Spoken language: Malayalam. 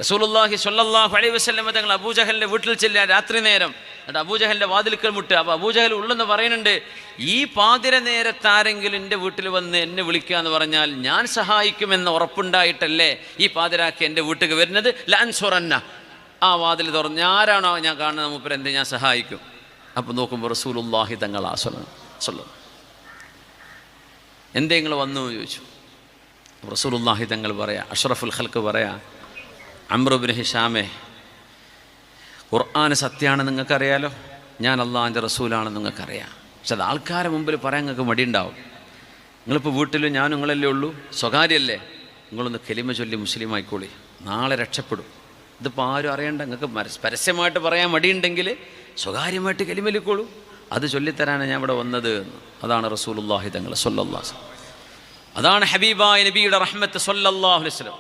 റസൂലുള്ളാഹി സ്വല്ലല്ലാഹു അലൈഹി വസല്ലം തങ്ങൾ അബൂജഹലിൻ്റെ വീട്ടിൽ ചെല്ലുക രാത്രി നേരം. എന്നിട്ട് അബൂജഹലിൻ്റെ വാതിൽക്കൽ മുട്ടുക. അപ്പോൾ അബൂജഹൽ ഉള്ളെന്ന് പറയുന്നുണ്ട്, ഈ പാതിര നേരത്താരെങ്കിലും എൻ്റെ വീട്ടിൽ വന്ന് എന്നെ വിളിക്കുക എന്ന് പറഞ്ഞാൽ ഞാൻ സഹായിക്കുമെന്ന് ഉറപ്പുണ്ടായിട്ടല്ലേ ഈ പാതിരാക്കി എൻ്റെ വീട്ടിൽ വരുന്നത്. ലഅൻസുറന്ന, ആ വാതിൽ തുറന്ന് ആരാണോ ഞാൻ കാണുന്നത് മൂപ്പർ എന്ത് ഞാൻ സഹായിക്കും. അപ്പോൾ നോക്കുമ്പോൾ റസൂലുള്ളാഹി തങ്ങളാ സ്വല്ലല്ലാഹു എന്തെങ്കിലും വന്നു ചോദിച്ചു. റസൂലുള്ളാഹി തങ്ങൾ പറയാ, അഷ്റഫുൽ ഖൽഖ് പറയാ, അംർ ഇബ്നു ഹിഷാമേ, ഖുർആൻ സത്യമാണെന്ന് നിങ്ങൾക്കറിയാലോ, ഞാൻ അള്ളാഹിൻ്റെ റസൂലാണെന്ന് നിങ്ങൾക്കറിയാം. പക്ഷെ അത് ആൾക്കാരെ മുമ്പിൽ പറയാൻ നിങ്ങൾക്ക് മടിയുണ്ടാവും. നിങ്ങളിപ്പോൾ വീട്ടിലും ഞാനും നിങ്ങളല്ലേ ഉള്ളൂ, സ്വകാര്യമല്ലേ, നിങ്ങളൊന്ന് കലിമ ചൊല്ലി മുസ്ലിം ആയിക്കോളി, നാളെ രക്ഷപ്പെടും. ഇതിപ്പോൾ ആരും അറിയണ്ട. നിങ്ങൾക്ക് പരസ്യമായിട്ട് പറയാൻ മടിയുണ്ടെങ്കിൽ സ്വകാര്യമായിട്ട് കലിമലിക്കോളൂ, അത് ചൊല്ലിത്തരാനാണ് ഞാൻ ഇവിടെ വന്നത് എന്ന്. അതാണ് റസൂലുള്ളാഹി തങ്ങൾ സ്വല്ലല്ലാഹു അലൈഹി വസല്ലം. അതാണ് ഹബീബായ നബിയുടെ റഹ്മത്ത് സ്വല്ലല്ലാഹു അലൈഹി വസല്ലം.